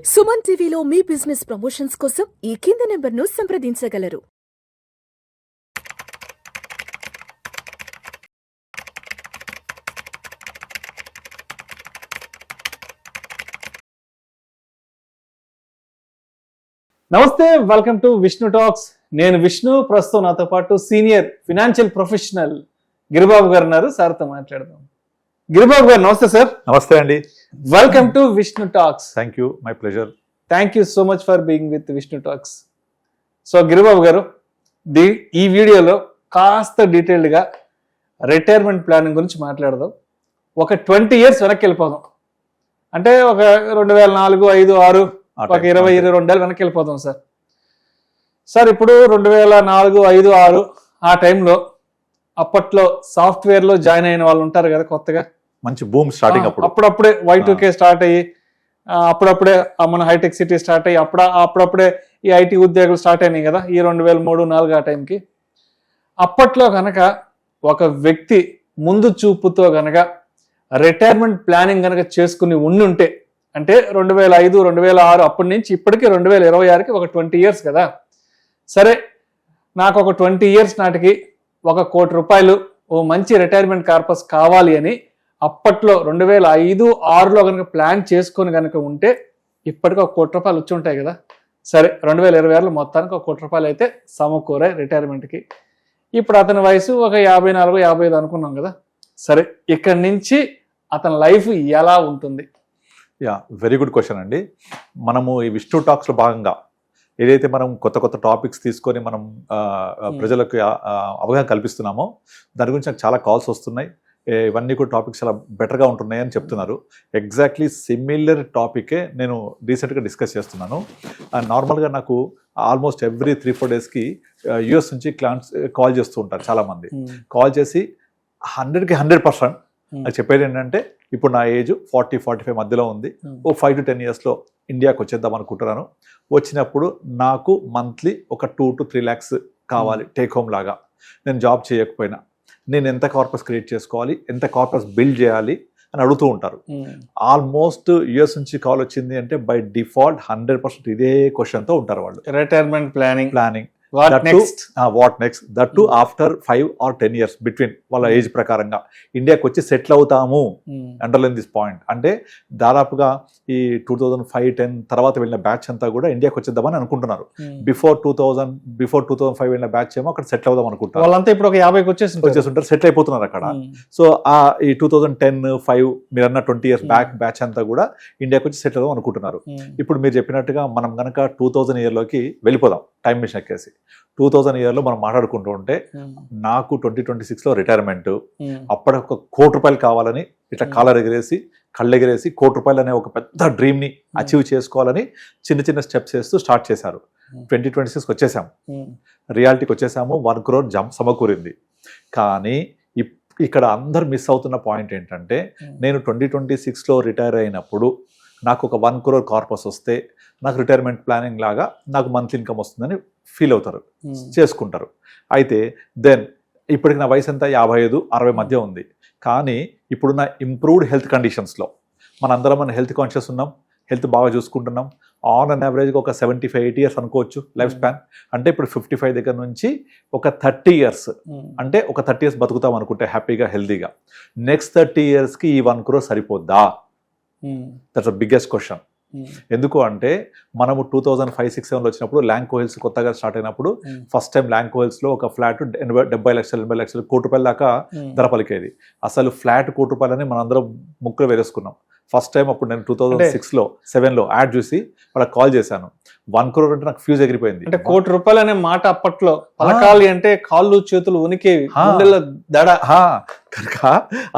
సుమన్ టీవీలో మీ business promotions కోసం ఈ కింది నెంబర్ను సంప్రదించగలరు. నమస్తే, వెల్కమ్ టు విష్ణు టాక్స్. నేను విష్ణు. ప్రస్తుతం నాతో పాటు సీనియర్ ఫినాన్షియల్ ప్రొఫెషనల్ గిరిబాబు గారు ఉన్నారు. సార్తో మాట్లాడదాం. గిరిబాబు గారు నమస్తే సార్. నమస్తే అండి. Welcome to Vishnu talks. Thank you, my pleasure. Thank you so much for being with Vishnu talks. So Giribabu గారు, ఈ వీడియోలో కాస్త డీటెయిల్డ్గా రిటైర్మెంట్ ప్లానింగ్ గురించి మాట్లాడదాం. ఒక 20 years వెనక్కి వెళ్ళిపోదాం. అంటే ఒక 2004, 5, 6, ఒక 20-22 ఏళ్ళు వెనక్కి వెళ్ళిపోతాం సార్. సార్ ఇప్పుడు 2004, 5, 6 ఆ టైంలో అప్పట్లో సాఫ్ట్వేర్లో జాయిన్ అయిన వాళ్ళు ఉంటారు కదా, కొత్తగా మంచి బూమ్ స్టార్టింగ్. అప్పుడప్పుడే Y2K స్టార్ట్ అయ్యి, అప్పుడప్పుడే మన హైటెక్ సిటీ స్టార్ట్ అయ్యి, అప్పుడప్పుడే ఈ ఐటీ ఉద్యోగులు స్టార్ట్ అయినాయి కదా, ఈ 2003-4 ఆ టైంకి. అప్పట్లో కనుక ఒక వ్యక్తి ముందు చూపుతో కనుక రిటైర్మెంట్ ప్లానింగ్ కనుక చేసుకుని ఉండుంటే, అంటే 2005, 2006 అప్పటి నుంచి ఇప్పటికీ 2026కి ఒక 20 years కదా. సరే, నాకు ఒక 20 years నాటికి ₹1 కోటి ఓ మంచి రిటైర్మెంట్ కార్పస్ కావాలి అని అప్పట్లో 2005-6లో కనుక ప్లాన్ చేసుకొని కనుక ఉంటే ఇప్పటికీ ₹1 కోటి వచ్చి ఉంటాయి కదా. సరే, 2026లో మొత్తానికి ₹1 కోటి అయితే సమకూరే రిటైర్మెంట్కి. ఇప్పుడు అతని వయసు ఒక 54, 55 అనుకున్నాం కదా. సరే, ఇక్కడి నుంచి అతని లైఫ్ ఎలా ఉంటుంది? యా, వెరీ గుడ్ క్వశ్చన్ అండి. మనము ఈ విష్ణు టాక్స్లో భాగంగా ఏదైతే మనం కొత్త కొత్త టాపిక్స్ తీసుకొని మనం ప్రజలకు అవగాహన కల్పిస్తున్నామో దాని గురించి నాకు చాలా కాల్స్ వస్తున్నాయి. ఇవన్నీ కూడా టాపిక్స్ చాలా బెటర్గా ఉంటున్నాయి అని చెప్తున్నారు. ఎగ్జాక్ట్లీ సిమిలర్ టాపికే నేను రీసెంట్గా డిస్కస్ చేస్తున్నాను. నార్మల్గా నాకు ఆల్మోస్ట్ ఎవ్రీ 3-4 డేస్కి యూఎస్ నుంచి క్లయింట్స్ కాల్ చేస్తూ ఉంటారు. చాలామంది కాల్ చేసి 100కి 100% నాకు చెప్పేది ఏంటంటే, ఇప్పుడు నా ఏజ్ 40-45 మధ్యలో ఉంది. ఓ 5 to 10 yearsలో ఇండియాకి వచ్చేద్దాం అనుకుంటున్నాను. వచ్చినప్పుడు నాకు మంత్లీ ఒక 2 to 3 lakhs కావాలి టేక్ హోమ్ లాగా. నేను జాబ్ చేయకపోయినా నేను ఎంత కార్పస్ క్రియేట్ చేసుకోవాలి, ఎంత కార్పస్ బిల్డ్ చేయాలి అని అడుగుతూ ఉంటారు. ఆల్మోస్ట్ యూఎస్ నుంచి కాల్ వచ్చింది అంటే బై డిఫాల్ట్ 100% ఇదే క్వశ్చన్తో ఉంటారు వాళ్ళు. Retirement planning what next, that to after 5 or 10 years between వాళ్ళ ఏజ్ ప్రకారంగా ఇండియాకి వచ్చి సెటిల్ అవుతాము. Underline this point. అంటే దాదాపుగా ఈ 2005-10 తర్వాత వెళ్ళిన బ్యాచ్ అంతా కూడా ఇండియాకి వచ్చేద్దామని అనుకుంటున్నారు. బిఫోర్ 2005 వెళ్ళిన బ్యాచ్ ఏమో అక్కడ సెటిల్ అవుదాం అనుకుంటారు. వాళ్ళంతా ఇప్పుడు ఒక 50కి వచ్చేస్తుంటారు, సెటిల్ అయిపోతున్నారు అక్కడ. సో ఈ 2010-5 మీరు అన్న 20 years బ్యాచ్ అంతా కూడా ఇండియాకి వచ్చి సెటిల్ అవుదాం అనుకుంటున్నారు. ఇప్పుడు మీరు చెప్పినట్టుగా మనం కనుక 2000 yearలోకి వెళ్ళిపోదాం, టైం మిషన్ ఎక్కేసి 2000 yearలో మనం మాట్లాడుకుంటూ ఉంటే, నాకు 2026లో రిటైర్మెంట్, అప్పటి ₹1 కోటి కావాలని ఇట్లా కాలర్ ఎగిరేసి కళ్ళు ఎగిరేసి ₹1 కోటి అనే ఒక పెద్ద డ్రీమ్ని అచీవ్ చేసుకోవాలని చిన్న చిన్న స్టెప్స్ వేస్తూ స్టార్ట్ చేశారు. 2026కి వచ్చేసాము, రియాలిటీకి వచ్చేసాము. 1 crore సమకూరింది. కానీ ఇక్కడ అందరు మిస్ అవుతున్న పాయింట్ ఏంటంటే, నేను 2026లో రిటైర్ అయినప్పుడు నాకు ఒక 1 crore కార్పస్ వస్తే నాకు రిటైర్మెంట్ ప్లానింగ్ లాగా నాకు మంత్లీ ఇన్కమ్ వస్తుందని ఫీల్ అవుతారు, చేసుకుంటారు. అయితే దెన్ ఇప్పటికి నా వయసు ఎంత, 55-60 మధ్య ఉంది. కానీ ఇప్పుడున్న ఇంప్రూవ్డ్ హెల్త్ కండిషన్స్లో మన హెల్త్ కాన్షియస్ ఉన్నాం, హెల్త్ బాగా చూసుకుంటున్నాం. ఆన్ అండ్ యావరేజ్గా ఒక 75-80 years అనుకోవచ్చు లైఫ్ స్పాన్. అంటే ఇప్పుడు 55 దగ్గర నుంచి ఒక 30 years, అంటే ఒక 30 years బతుకుతాం అనుకుంటే హ్యాపీగా హెల్తీగా. నెక్స్ట్ 30 yearsకి ఈ 1 crore సరిపోద్దా? That's the biggest question. ఎందుకు అంటే, మనము 2005-6-7లో వచ్చినప్పుడు ల్యాంకో హిల్స్ కొత్తగా స్టార్ట్ అయినప్పుడు ఫస్ట్ టైం ల్యాంకో హిల్స్లో ఒక ఫ్లాట్ 70 లక్షలు, 80 లక్షలు, ₹1 కోటి దాకా ధర పలికేది. అసలు ఫ్లాట్ ₹1 కోటి అని మనందరం ముక్కులు వేరేసుకున్నాం ఫస్ట్ టైం. అప్పుడు నేను 2006-7లో యాడ్ చూసి వాళ్ళకి కాల్ చేశాను. 1 crore అంటే నాకు ఫ్యూజ్ ఎగిరిపోయింది. అంటే ₹1 కోటి అనే మాట అప్పట్లో పలకాలి అంటే కాళ్ళు చేతులు ఉనికేవి, దడ కనుక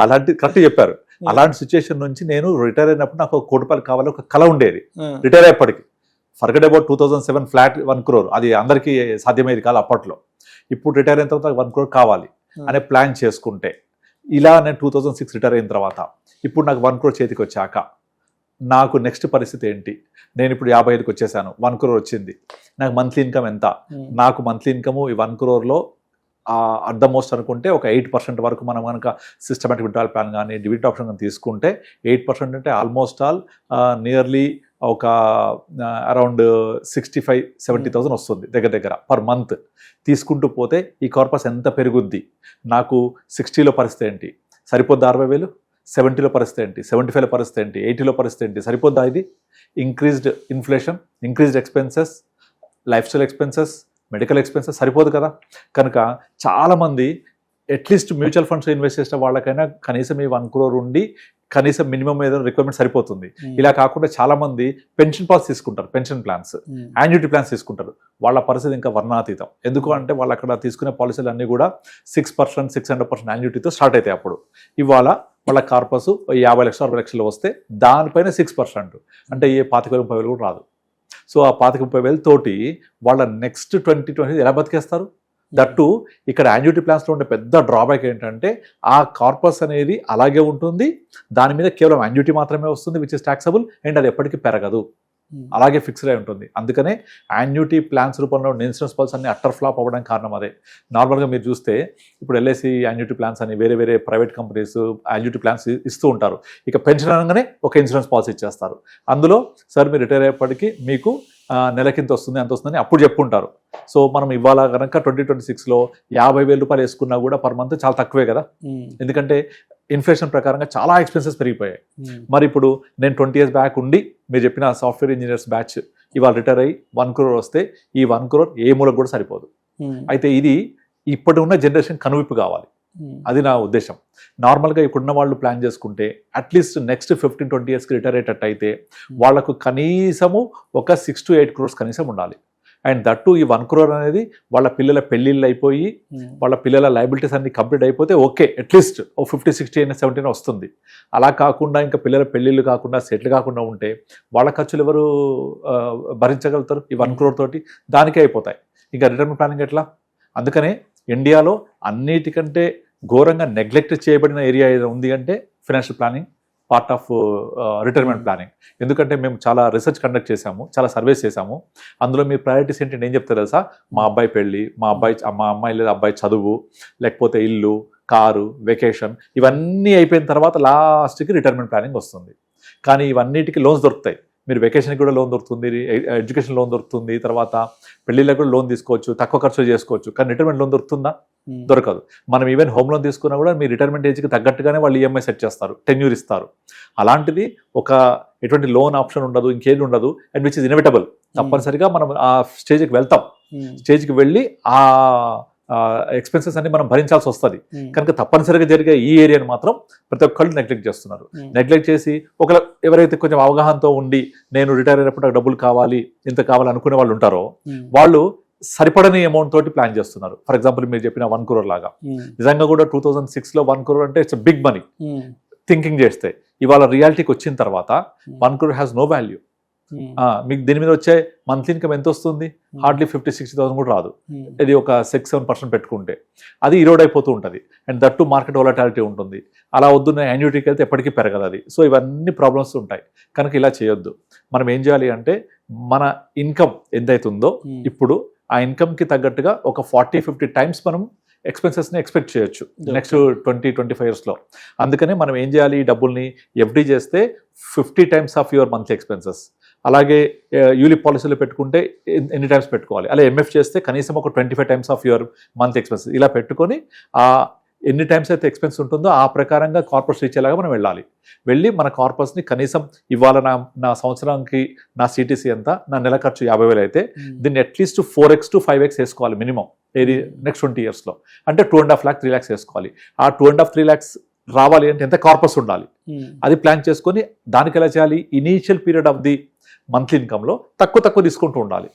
అలాంటి కరెక్ట్ చెప్పారు. అలాంటి సిచ్యువేషన్ నుంచి నేను రిటైర్ అయినప్పుడు నాకు ₹1 కోటి కావాలి ఒక కళ ఉండేది. రిటైర్ అయ్యేప్పటికి ఫర్గెట్ అబౌట్ 2007 ఫ్లాట్ 1 crore, అది అందరికీ సాధ్యమయ్యేది కాదు అప్పట్లో. ఇప్పుడు రిటైర్ అయిన తర్వాత 1 crore కావాలి అనే ప్లాన్ చేసుకుంటే, ఇలా నేను 2006 రిటైర్ అయిన తర్వాత ఇప్పుడు నాకు 1 crore చేతికి వచ్చాక నాకు నెక్స్ట్ పరిస్థితి ఏంటి? నేను ఇప్పుడు 55కి వచ్చేసాను, 1 crore వచ్చింది. నాకు మంత్లీ ఇన్కమ్ ఎంత? నాకు మంత్లీ ఇన్కమ్ ఈ 1 crore అట్ ద మోస్ట్ అనుకుంటే ఒక 8% వరకు మనం కనుక సిస్టమేటిక్ విత్డ్రాల్ ప్లాన్ కానీ డివిడెండ్ ఆప్షన్ కానీ తీసుకుంటే 8% అంటే ఆల్మోస్ట్ ఆల్ నియర్లీ ఒక అరౌండ్ 65-70,000 వస్తుంది దగ్గర పర్ మంత్. తీసుకుంటూ పోతే ఈ కార్పస్ ఎంత పెరుగుద్ది, నాకు 60లో పరిస్థితి ఏంటి, సరిపోద్ది 60,000, 70లో పరిస్థితి ఏంటి, 75లో పరిస్థితి ఏంటి, 80లో పరిస్థితి ఏంటి, సరిపోద్దా ఇది? Increased inflation, increased expenses, life style expenses, medical expenses సరిపోదు కదా. కనుక చాలామంది అట్లీస్ట్ మ్యూచువల్ ఫండ్స్ ఇన్వెస్ట్ చేసిన వాళ్ళకైనా కనీసం ఈ 1 crore ఉండి కనీసం మినిమం ఏదైనా రిక్వైర్మెంట్ సరిపోతుంది. ఇలా కాకుండా చాలా మంది పెన్షన్ పాలసీ తీసుకుంటారు, పెన్షన్ ప్లాన్స్, యాన్యుటీ ప్లాన్స్ తీసుకుంటారు. వాళ్ళ పరిస్థితి ఇంకా వర్ణాతీతం. ఎందుకు అంటే వాళ్ళు అక్కడ తీసుకునే పాలసీలు అన్నీ కూడా 6%, 600% యాన్యుటీతో స్టార్ట్ అవుతాయి. అప్పుడు ఇవాళ వాళ్ళ కార్పస్ 50 లక్షలు 60 లక్షలు వస్తే దానిపైన 6% అంటే ఏ 25,000-30,000 కూడా రాదు. సో ఆ 25,000-30,000 తోటి వాళ్ళ నెక్స్ట్ 2020 ఎలా బతికేస్తారు? దట్టు ఇక్కడ యాన్యుటీ ప్లాన్స్లో ఉండే పెద్ద డ్రాబ్యాక్ ఏంటంటే ఆ కార్పస్ అనేది అలాగే ఉంటుంది, దాని మీద కేవలం యాన్యుటీ మాత్రమే వస్తుంది, విచ్ ఇస్ ట్యాక్సబుల్, అండ్ అది ఎప్పటికీ పెరగదు, అలాగే ఫిక్స్డ్ అయి ఉంటుంది. అందుకనే యాన్యుటీ ప్లాన్స్ రూపంలో ఇన్సూరెన్స్ పాలసీ అన్ని అట్టర్ ఫ్లాప్ అవ్వడానికి కారణం అదే. నార్మల్గా మీరు చూస్తే ఇప్పుడు ఎల్ఐసి యాన్యుటీ ప్లాన్స్ అని వేరే ప్రైవేట్ కంపెనీస్ యాన్యుటీ ప్లాన్స్ ఇస్తూ ఉంటారు. ఇక పెన్షన్ అనగానే ఒక ఇన్సూరెన్స్ పాలసీ ఇచ్చేస్తారు. అందులో సార్ మీరు రిటైర్ అయ్యేప్పటికీ మీకు నెలకింత వస్తుంది, అంత వస్తుందని అప్పుడు చెప్పుకుంటారు. సో మనం ఇవాళ కనుక 2026లో 50,000 రూపాయలు వేసుకున్నా కూడా పర్ మంత్ చాలా తక్కువే కదా. ఎందుకంటే ఇన్ఫ్లేషన్ ప్రకారంగా చాలా ఎక్స్పెన్సెస్ పెరిగిపోయాయి. మరి ఇప్పుడు నేను 20 years బ్యాక్ ఉండి మీరు చెప్పిన సాఫ్ట్వేర్ ఇంజనీర్స్ బ్యాచ్ ఇవాళ రిటైర్ అయ్యి 1 crore వస్తే ఈ 1 crore ఏ మూలకు కూడా సరిపోదు. అయితే ఇది ఇప్పటి ఉన్న జనరేషన్ కనువిప్పు కావాలి, అది నా ఉద్దేశం. నార్మల్గా ఇప్పుడున్న వాళ్ళు ప్లాన్ చేసుకుంటే అట్లీస్ట్ నెక్స్ట్ 15-20 yearsకి రిటైర్ అయ్యేటట్టు అయితే వాళ్లకు కనీసము ఒక 6 to 8 crores కనీసం ఉండాలి. అండ్ దట్టు ఈ 1 crore అనేది వాళ్ళ పిల్లల పెళ్ళిళ్ళు అయిపోయి వాళ్ళ పిల్లల లైబిలిటీస్ అన్ని కంప్లీట్ అయిపోతే ఓకే, అట్లీస్ట్ ఓ 50, 60, 70 వస్తుంది. అలా కాకుండా ఇంకా పిల్లల పెళ్ళిళ్ళు కాకుండా సెటిల్ కాకుండా ఉంటే వాళ్ళ ఖర్చులు ఎవరు భరించగలుగుతారు? ఈ 1 crore తోటి దానికే అయిపోతాయి. ఇంకా రిటైర్మెంట్ ప్లానింగ్ ఎట్లా? అందుకనే ఇండియాలో అన్నిటికంటే ఘోరంగా నెగ్లెక్ట్ చేయబడిన ఏరియా ఏదో ఉంది అంటే financial planning part of retirement planning. ఎందుకంటే మేము చాలా రీసెర్చ్ కండక్ట్ చేశాము, చాలా సర్వేస్ చేశాము. అందులో మీ ప్రయారిటీస్ ఏంటంటే ఏం చెప్తారు తెలుసా? మా అబ్బాయి పెళ్ళి, మా అమ్మాయి లేదా అబ్బాయి చదువు, లేకపోతే ఇల్లు, కారు, వెకేషన్, ఇవన్నీ అయిపోయిన తర్వాత లాస్ట్కి రిటైర్మెంట్ ప్లానింగ్ వస్తుంది. కానీ ఇవన్నిటికీ లోన్స్ దొరుకుతాయి. మీరు వెకేషన్కి కూడా లోన్ దొరుకుతుంది, ఎడ్యుకేషన్ లోన్ దొరుకుతుంది, తర్వాత పెళ్లిళ్ళకి కూడా లోన్ తీసుకోవచ్చు, తక్కువ ఖర్చు చేసుకోవచ్చు. కానీ రిటైర్మెంట్ లోన్ దొరుకుతుందా? దొరకదు. మనం ఈవెన్ హోమ్ లోన్ తీసుకున్నా కూడా మీ రిటైర్మెంట్ ఏజ్కి తగ్గట్టుగానే వాళ్ళు ఈఎంఐ సెట్ చేస్తారు, టెన్యూర్ ఇస్తారు. అలాంటిది ఒక ఎటువంటి లోన్ ఆప్షన్ ఉండదు, ఇంకేది ఉండదు, అండ్ విచ్ ఇస్ ఇన్ఎవిటబుల్. తప్పనిసరిగా మనం ఆ స్టేజ్కి వెళ్తాం. స్టేజ్కి వెళ్ళి ఆ ఎక్స్పెన్సెస్ అన్ని మనం భరించాల్సి వస్తుంది. కనుక తప్పనిసరిగా జరిగే ఈ ఏరియాని మాత్రం ప్రతి ఒక్కళ్ళు నెగ్లెక్ట్ చేస్తున్నారు. నెగ్లెక్ట్ చేసి ఒకవేళ ఎవరైతే కొంచెం అవగాహనతో ఉండి నేను రిటైర్ అయినప్పుడు నాకు డబ్బులు కావాలి, ఇంత కావాలి అనుకునే వాళ్ళు ఉంటారో వాళ్ళు సరిపడని అమౌంట్ తోటి ప్లాన్ చేస్తున్నారు. ఫర్ ఎగ్జాంపుల్ మీరు చెప్పిన 1 crore లాగా నిజంగా కూడా 2006లో 1 crore అంటే ఇట్స్ బిగ్ మనీ థింకింగ్ చేస్తే. ఇవాళ రియాలిటీకి వచ్చిన తర్వాత 1 crore హ్యాస్ నో వాల్యూ. మీకు దీని మీద వచ్చే మంత్లీ ఇన్కమ్ ఎంత వస్తుంది? హార్డ్లీ 50-60,000 కూడా రాదు. ఇది ఒక 6-7% పెట్టుకుంటే అది ఇరోడ్ అయిపోతూ ఉంటుంది. అండ్ దట్టు మార్కెట్ వొలటాలిటీ ఉంటుంది. అలా వద్దున్న యాన్యుటీకి వెళ్తే ఎప్పటికీ పెరగదు అది. సో ఇవన్నీ ప్రాబ్లమ్స్ ఉంటాయి. కనుక ఇలా చేయొద్దు. మనం ఏం చేయాలి అంటే మన ఇన్కమ్ ఎంతైతుందో ఇప్పుడు ఆ ఇన్కమ్కి తగ్గట్టుగా ఒక 40-50 times మనం ఎక్స్పెన్సెస్ని ఎక్స్పెక్ట్ చేయొచ్చు నెక్స్ట్ 20-25 yearsలో. అందుకనే మనం ఏం చేయాలి? ఈ డబ్బుల్ని ఎఫ్డీ చేస్తే 50 times of your monthly expenses. అలాగే యూలిప్ పాలసీలో పెట్టుకుంటే ఎన్ని టైమ్స్ పెట్టుకోవాలి, అలా ఎంఎఫ్ చేస్తే కనీసం ఒక 25 times of your month expenses. ఇలా పెట్టుకొని ఆ ఎన్ని టైమ్స్ అయితే ఎక్స్పెన్స్ ఉంటుందో ఆ ప్రకారంగా కార్పస్ రీచ్ అయ్యేలాగా మనం వెళ్ళి మన కార్పస్ని కనీసం ఇవాళ నా సంవత్సరానికి నా సిటీసీ ఎంత, నా నెల ఖర్చు 50,000 అయితే దీన్ని అట్లీస్ట్ 4x to 5x వేసుకోవాలి మినిమం. ఏది నెక్స్ట్ 20 yearsలో అంటే 2.5 lakh 3 lakhs వేసుకోవాలి. ఆ 2.5-3 lakhs రావాలి అంటే ఎంత కార్పస్ ఉండాలి అది ప్లాన్ చేసుకొని దానికి ఎలా చేయాలి? Initial period of the monthly ఇన్కమ్లో తక్కువ తీసుకుంటూ ఉండాలి.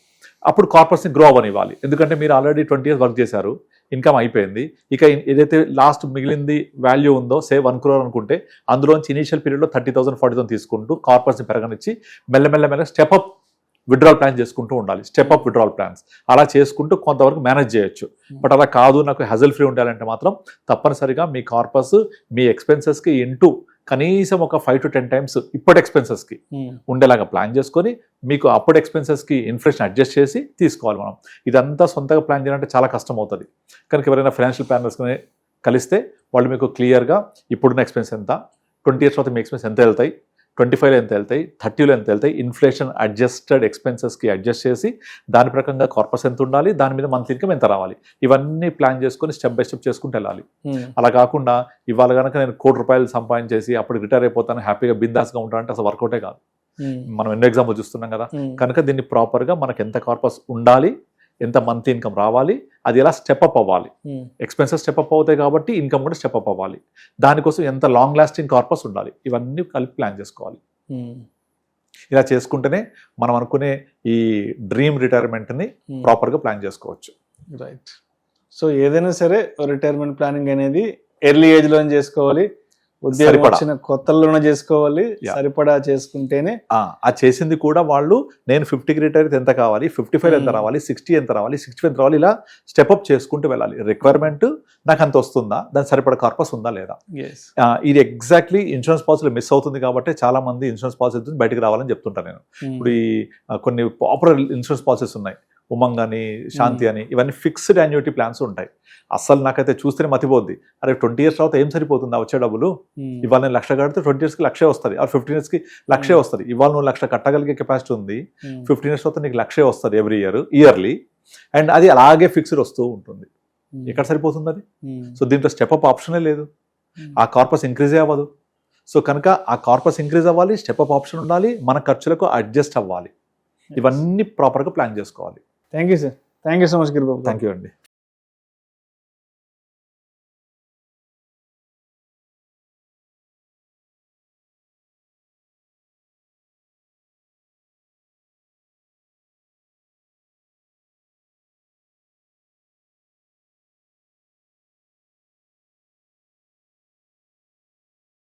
అప్పుడు కార్పస్ని గ్రో అవ్వనివ్వాలి. ఎందుకంటే మీరు ఆల్రెడీ 20 years వర్క్ చేశారు, ఇన్కమ్ అయిపోయింది. ఇక ఏదైతే లాస్ట్ మిగిలింది వాల్యూ ఉందో సే 1 crore అనుకుంటే అందులోంచి ఇనీషియల్ పీరియడ్లో 30,000 40,000 తీసుకుంటూ కార్పస్ని పెరగనిచ్చి మెల్లమెల్ల స్టెప్ అప్ విడ్రాల్ ప్లాన్ చేసుకుంటూ ఉండాలి. స్టెప్ అప్ విడ్రాల్ ప్లాన్స్ అలా చేసుకుంటూ కొంతవరకు మేనేజ్ చేయొచ్చు. బట్ అలా కాదు, నాకు హెజల్ ఫ్రీ ఉండాలంటే మాత్రం తప్పనిసరిగా మీ కార్పస్ మీ ఎక్స్పెన్సెస్కి ఇంటూ కనీసం ఒక 5 to 10 times ఇప్పటి ఎక్స్పెన్సెస్కి ఉండేలాగా ప్లాన్ చేసుకొని మీకు అప్పటి ఎక్స్పెన్సెస్కి ఇన్ఫ్లేషన్ అడ్జస్ట్ చేసి తీసుకోవాలి. మనం ఇదంతా సొంతగా ప్లాన్ చేయాలంటే చాలా కష్టం అవుతుంది. కనుక ఎవరైనా ఫైనాన్షియల్ ప్లానర్స్ని కలిస్తే వాళ్ళు మీకు క్లియర్గా ఇప్పుడున్న ఎక్స్పెన్స్ ఎంత, 20 years తర్వాత మీ ఎక్స్పెన్స్ ఎంత వెళ్తాయి, 25లో ఎంత వెళ్తాయి, 30లో ఎంత వెళ్తాయి, ఇన్ఫ్లేషన్ అడ్జస్టెడ్ ఎక్స్పెన్సెస్కి అడ్జస్ట్ చేసి దాని ప్రకారంగా కార్పస్ ఎంత ఉండాలి, దాని మీద మంత్లీ ఇన్కమ్ ఎంత రావాలి, ఇవన్నీ ప్లాన్ చేసుకొని స్టెప్ బై స్టెప్ చేసుకుంటూ వెళ్ళాలి. అలా కాకుండా ఇవాళ కనుక నేను ₹1,00,00,000 సంపాదించేసి అప్పుడు రిటైర్ అయిపోతాను, హ్యాపీగా బిందాస్గా ఉంటాను అంటే అసలు వర్కౌటే కాదు. మనం ఎన్నో ఎగ్జాంపుల్ చూస్తున్నాం కదా. కనుక దీన్ని ప్రాపర్గా మనకు ఎంత కార్పస్ ఉండాలి, ఎంత మంత్లీ ఇన్కమ్ రావాలి, అది ఎలా స్టెప్ అప్ అవ్వాలి, ఎక్స్పెన్సెస్ స్టెప్ అప్ అవుతాయి కాబట్టి ఇన్కమ్ కూడా స్టెప్ అప్ అవ్వాలి, దానికోసం ఎంత లాంగ్ లాస్టింగ్ కార్పస్ ఉండాలి, ఇవన్నీ కలిపి ప్లాన్ చేసుకోవాలి. ఇలా చేసుకుంటేనే మనం అనుకునే ఈ డ్రీమ్ రిటైర్మెంట్ని ప్రాపర్గా ప్లాన్ చేసుకోవచ్చు. రైట్. సో ఏదైనా సరే రిటైర్మెంట్ ప్లానింగ్ అనేది ఎర్లీ ఏజ్లో చేసుకోవాలి, ఉద్యోగం వచ్చిన కొత్తలోనే చేసుకోవాలి, సరిపడా చేసుకుంటేనే. ఆ చేసింది కూడా వాళ్ళు నేను 50కి రిటైర్ ఎంత కావాలి, 55 ఎంత రావాలి, 60 ఎంత రావాలి, 65 ఎంత రావాలి, ఇలా స్టెప్అప్ చేసుకుంటూ వెళ్ళాలి. రిక్వైర్మెంట్ నాకు అంత వస్తుందా, దాని సరిపడా కార్పస్ ఉందా లేదా. ఇది ఎగ్జాక్ట్లీ ఇన్సూరెన్స్ పాలసీలో మిస్ అవుతుంది కాబట్టి చాలా మంది ఇన్సూరెన్స్ పాలసీ బయటకు రావాలని చెప్తుంటాను నేను. ఇప్పుడు ఈ కొన్ని పాపులర్ ఇన్సూరెన్స్ పాలసీస్ ఉన్నాయి, ఉమంగ్ అని, శాంతి అని, ఇవన్నీ ఫిక్స్డ్ యాన్యుటీ ప్లాన్స్ ఉంటాయి. అసలు నాకైతే చూస్తేనే మతిపోద్ది, అరే 20 years తర్వాత ఏం సరిపోతుందా వచ్చే డబ్బులు, ఇవాళ నేను 1,00,000 కడితే 20 yearsకి 1,00,000 వస్తుంది, ఆ 15 yearsకి 1,00,000 వస్తుంది. ఇవాళ నువ్వు 1,00,000 కట్టగలిగే కెపాసిటీ ఉంది, 15 years తర్వాత నీకు 1,00,000 వస్తుంది ఇయర్లీ, అండ్ అది అలాగే ఫిక్స్డ్ వస్తూ ఉంటుంది. ఎక్కడ సరిపోతుంది అది? సో దీంట్లో స్టెప్అప్ ఆప్షనే లేదు, ఆ కార్పస్ ఇంక్రీజే అవ్వదు. సో కనుక ఆ కార్పస్ ఇంక్రీజ్ అవ్వాలి, స్టెప్అప్ ఆప్షన్ ఉండాలి, మన ఖర్చులకు అడ్జస్ట్ అవ్వాలి, ఇవన్నీ ప్రాపర్గా ప్లాన్ చేసుకోవాలి. Thank you sir, thank you so much Giribabu. Thank you అండి.